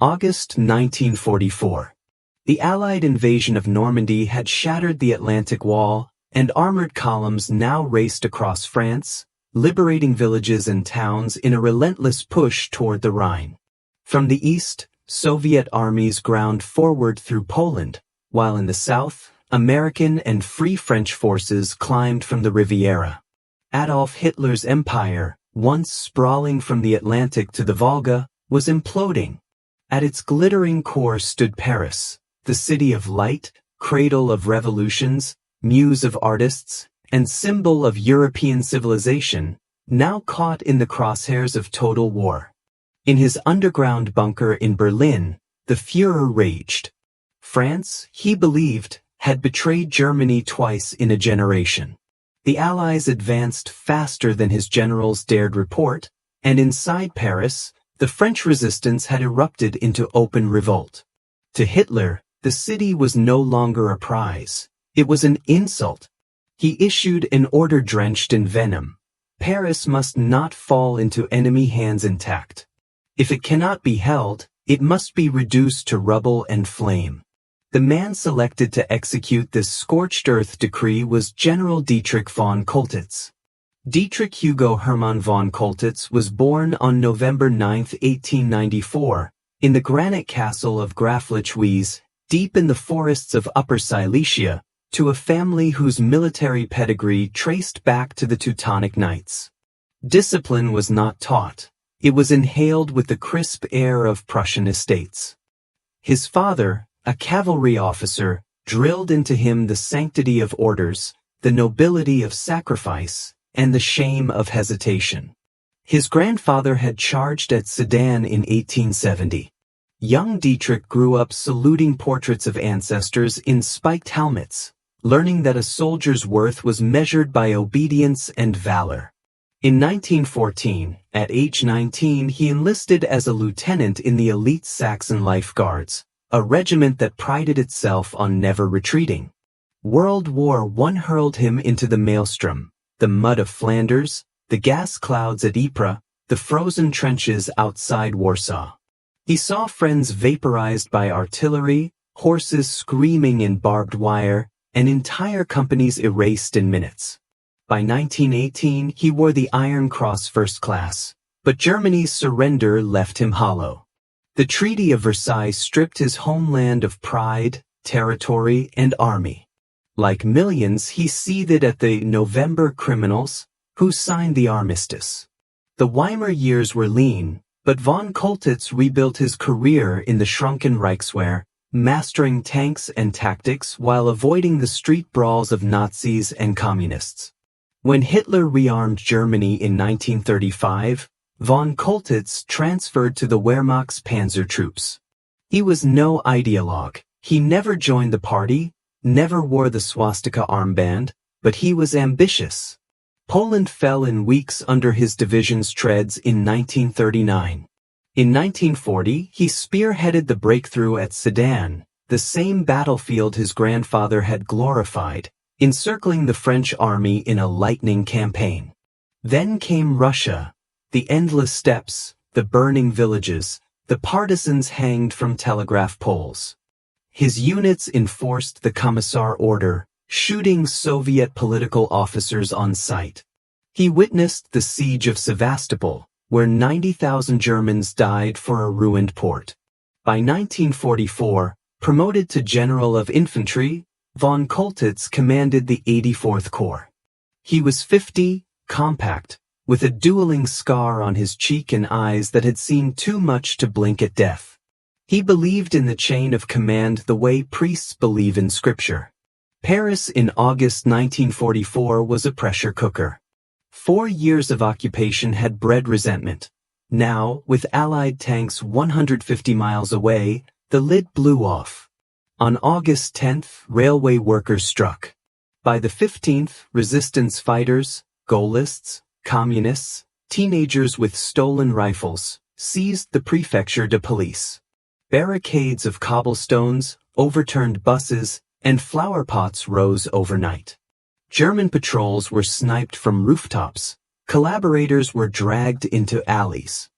August 1944. The Allied invasion of Normandy had shattered the Atlantic Wall, and armored columns now raced across France, liberating villages and towns in a relentless push toward the Rhine. From the east, Soviet armies ground forward through Poland, while in the south, American and Free French forces climbed from the Riviera. Adolf Hitler's empire, once sprawling from the Atlantic to the Volga, was imploding. At its glittering core stood Paris, the city of light, cradle of revolutions, muse of artists, and symbol of European civilization, now caught in the crosshairs of total war. In his underground bunker in Berlin, the Führer raged. France, he believed, had betrayed Germany twice in a generation. The Allies advanced faster than his generals dared report, and inside Paris, the French resistance had erupted into open revolt. To Hitler, the city was no longer a prize. It was an insult. He issued an order drenched in venom. Paris must not fall into enemy hands intact. If it cannot be held, it must be reduced to rubble and flame. The man selected to execute this scorched earth decree was General Dietrich von Choltitz. Dietrich Hugo Hermann von Choltitz was born on November 9, 1894, in the granite castle of WWII, deep in the forests of Upper Silesia, to a family whose military pedigree traced back to the Teutonic Knights. Discipline was not taught. It was inhaled with the crisp air of Prussian estates. His father, a cavalry officer, drilled into him the sanctity of orders, the nobility of sacrifice, and the shame of hesitation. His grandfather had charged at Sedan in 1870. Young Dietrich grew up saluting portraits of ancestors in spiked helmets, learning that a soldier's worth was measured by obedience and valor. In 1914, at age 19, he enlisted as a lieutenant in the elite Saxon Life Guards, a regiment that prided itself on never retreating. World War I hurled him into the maelstrom, the mud of Flanders, the gas clouds at Ypres, the frozen trenches outside Warsaw. He saw friends vaporized by artillery, horses screaming in barbed wire, and entire companies erased in minutes. By 1918, he wore the Iron Cross First Class, but Germany's surrender left him hollow. The Treaty of Versailles stripped his homeland of pride, territory, and army. Like millions, he seethed at the November criminals who signed the armistice. The Weimar years were lean, but von Choltitz rebuilt his career in the shrunken Reichswehr, mastering tanks and tactics while avoiding the street brawls of Nazis and communists. When Hitler rearmed Germany in 1935, von Choltitz transferred to the Wehrmacht's panzer troops. He was no ideologue. He never joined the party, never wore the swastika armband, but he was ambitious. Poland fell in weeks under his division's treads in 1939. In 1940, he spearheaded the breakthrough at Sedan, the same battlefield his grandfather had glorified, encircling the French army in a lightning campaign. Then came Russia, the endless steppes, the burning villages, the partisans hanged from telegraph poles. His units enforced the Commissar order, shooting Soviet political officers on sight. He witnessed the siege of Sevastopol, where 90,000 Germans died for a ruined port. By 1944, promoted to General of Infantry, von Choltitz commanded the 84th Corps. He was 50, compact, with a dueling scar on his cheek and eyes that had seen too much to blink at death. He believed in the chain of command the way priests believe in scripture. Paris in August 1944 was a pressure cooker. 4 years of occupation had bred resentment. Now, with Allied tanks 150 miles away, the lid blew off. On August 10th, railway workers struck. By the 15th, resistance fighters, Gaullists, communists, teenagers with stolen rifles, seized the Prefecture de Police. Barricades of cobblestones, overturned buses, and flower pots rose overnight. German patrols were sniped from rooftops. Collaborators were dragged into alleys.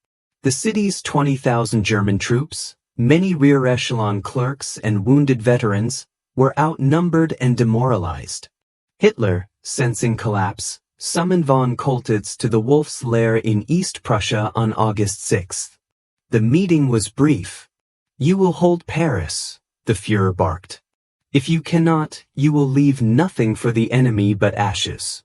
The city's 20,000 German troops, Many rear echelon clerks and wounded veterans were outnumbered and demoralized. Hitler, sensing collapse, summoned von Choltitz to the Wolf's Lair in East Prussia on August 6. The meeting was brief. "You will hold Paris," the Führer barked. "If you cannot, you will leave nothing for the enemy but ashes."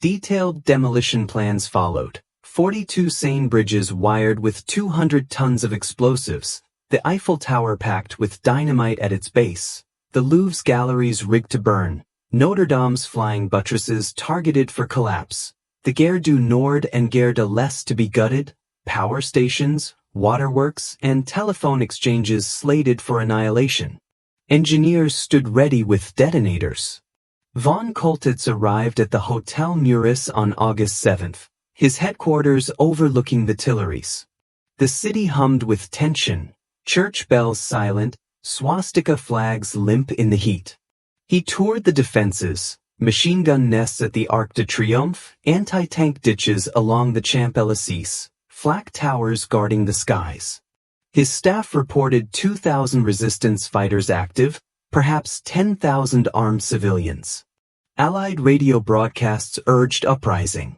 Detailed demolition plans followed. 42 Seine bridges wired with 200 tons of explosives, the Eiffel Tower packed with dynamite at its base, the Louvre's galleries rigged to burn, Notre Dame's flying buttresses targeted for collapse, the Gare du Nord and Gare de l'Est to be gutted, power stations, waterworks, and telephone exchanges slated for annihilation. Engineers stood ready with detonators. Von Choltitz arrived at the Hotel Muris on August 7, his headquarters overlooking the Tuileries. The city hummed with tension, church bells silent, swastika flags limp in the heat. He toured the defenses, machine gun nests at the Arc de Triomphe, anti-tank ditches along the Champs-Élysées, flak towers guarding the skies. His staff reported 2,000 resistance fighters active, perhaps 10,000 armed civilians. Allied radio broadcasts urged uprising.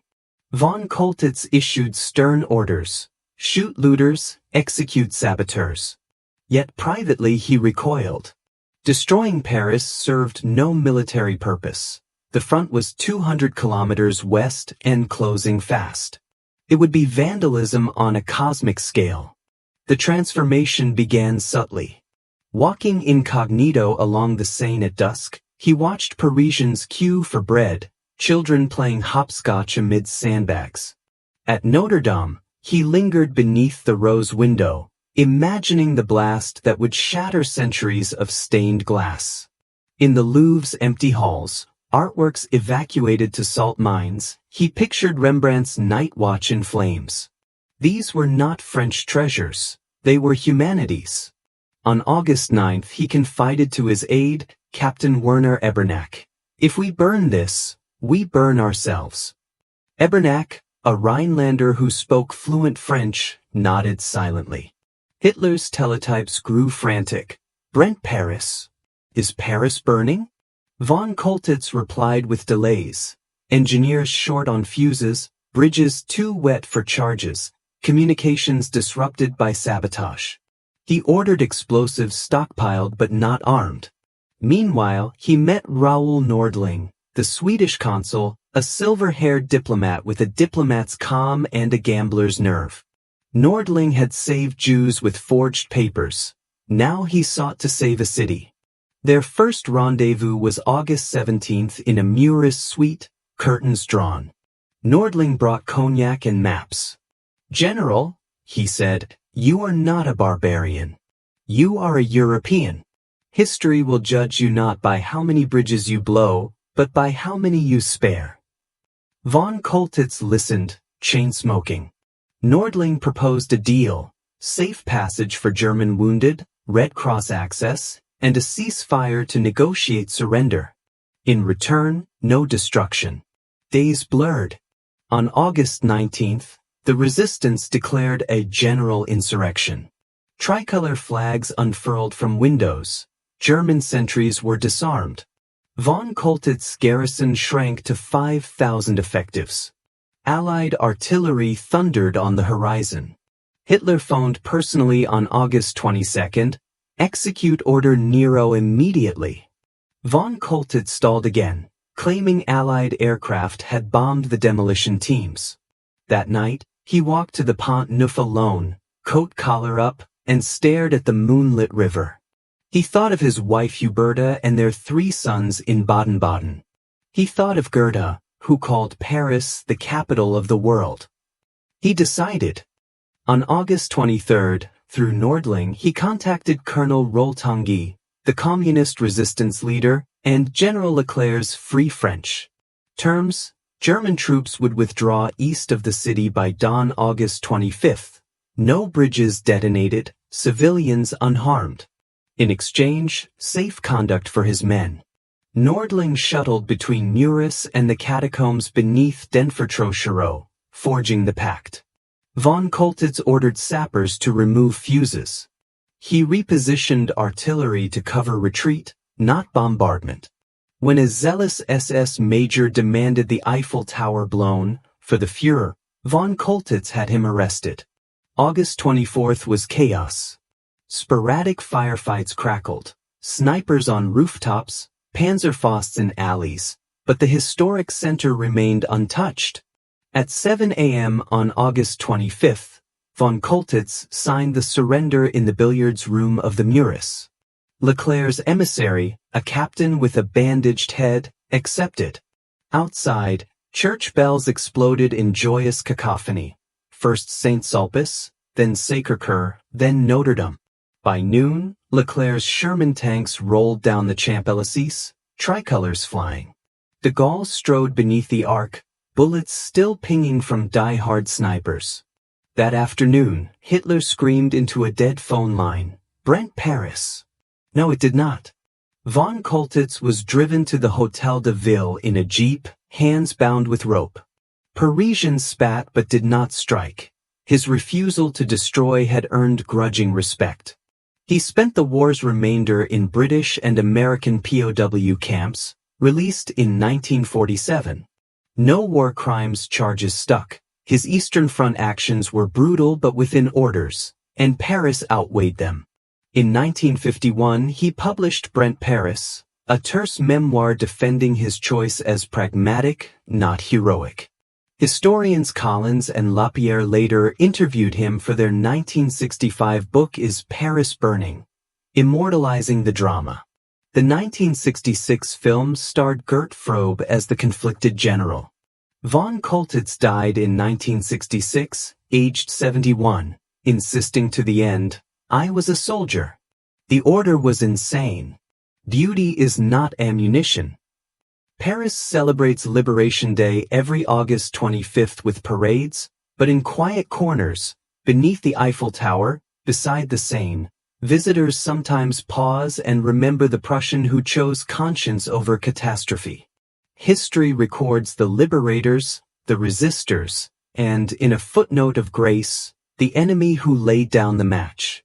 Von Choltitz issued stern orders: shoot looters, execute saboteurs. Yet privately he recoiled. Destroying Paris served no military purpose. The front was 200 kilometers west and closing fast. It would be vandalism on a cosmic scale. The transformation began subtly. Walking incognito along the Seine at dusk, he watched Parisians queue for bread, children playing hopscotch amid sandbags. At Notre Dame, he lingered beneath the rose window, imagining the blast that would shatter centuries of stained glass. In the Louvre's empty halls, artworks evacuated to salt mines, he pictured Rembrandt's Night Watch in flames. These were not French treasures, they were humanities. On August 9 he confided to his aide, Captain Werner Ebernack, "If we burn this, we burn ourselves." Ebernack, a Rhinelander who spoke fluent French, nodded silently. Hitler's teletypes grew frantic. "Brent Paris? Is Paris burning?" Von Choltitz replied with delays. Engineers short on fuses, bridges too wet for charges, communications disrupted by sabotage. He ordered explosives stockpiled but not armed. Meanwhile, he met Raoul Nordling, the Swedish consul, a silver-haired diplomat with a diplomat's calm and a gambler's nerve. Nordling had saved Jews with forged papers. Now he sought to save a city. Their first rendezvous was August 17 in a Muris suite, curtains drawn. Nordling brought cognac and maps. "General," he said, "you are not a barbarian. You are a European. History will judge you not by how many bridges you blow, but by how many you spare." Von Choltitz listened, chain-smoking. Nordling proposed a deal: safe passage for German wounded, Red Cross access, and a ceasefire to negotiate surrender. In return, no destruction. Days blurred. On August 19, the resistance declared a general insurrection. Tricolor flags unfurled from windows. German sentries were disarmed. Von Choltitz's garrison shrank to 5,000 effectives. Allied artillery thundered on the horizon. Hitler phoned personally on August 22, "Execute Order Nero immediately." Von Choltitz stalled again, claiming Allied aircraft had bombed the demolition teams. That night, he walked to the Pont Neuf alone, coat collar up, and stared at the moonlit river. He thought of his wife Huberta and their 3 sons in Baden-Baden. He thought of Goethe, who called Paris the capital of the world. He decided. On August 23, through Nordling, he contacted Colonel Roltanguy, the communist resistance leader, and General Leclerc's Free French. Terms: German troops would withdraw east of the city by dawn August 25. No bridges detonated, civilians unharmed. In exchange, safe conduct for his men. Nordling shuttled between Muris and the catacombs beneath Denfert-Chauchereau, forging the pact. Von Choltitz ordered sappers to remove fuses. He repositioned artillery to cover retreat, not bombardment. When a zealous SS major demanded the Eiffel Tower blown for the Führer, von Choltitz had him arrested. August 24th was chaos. Sporadic firefights crackled, snipers on rooftops, Panzerfausts in alleys, but the historic center remained untouched. At 7 a.m. on August 25th, von Choltitz signed the surrender in the billiards room of the Muris. Leclerc's emissary, a captain with a bandaged head, accepted. Outside, church bells exploded in joyous cacophony. First St. Sulpice, then Sacré-Cœur, then Notre Dame. By noon, Leclerc's Sherman tanks rolled down the Champs-Élysées, tricolors flying. De Gaulle strode beneath the arc, bullets still pinging from die-hard snipers. That afternoon, Hitler screamed into a dead phone line, "Brent Paris." No, it did not. Von Choltitz was driven to the Hôtel de Ville in a jeep, hands bound with rope. Parisians spat but did not strike. His refusal to destroy had earned grudging respect. He spent the war's remainder in British and American POW camps, released in 1947. No war crimes charges stuck. His Eastern Front actions were brutal but within orders, and Paris outweighed them. In 1951, he published Brent Paris, a terse memoir defending his choice as pragmatic, not heroic. Historians Collins and Lapierre later interviewed him for their 1965 book Is Paris Burning?, immortalizing the drama. The 1966 film starred Gert Frobe as the conflicted general. Von Choltitz died in 1966, aged 71, insisting to the end, "I was a soldier." The order was insane. Duty is not ammunition. Paris celebrates Liberation Day every August 25th with parades, but in quiet corners, beneath the Eiffel Tower, beside the Seine, visitors sometimes pause and remember the Prussian who chose conscience over catastrophe. History records the liberators, the resistors, and, in a footnote of grace, the enemy who laid down the match.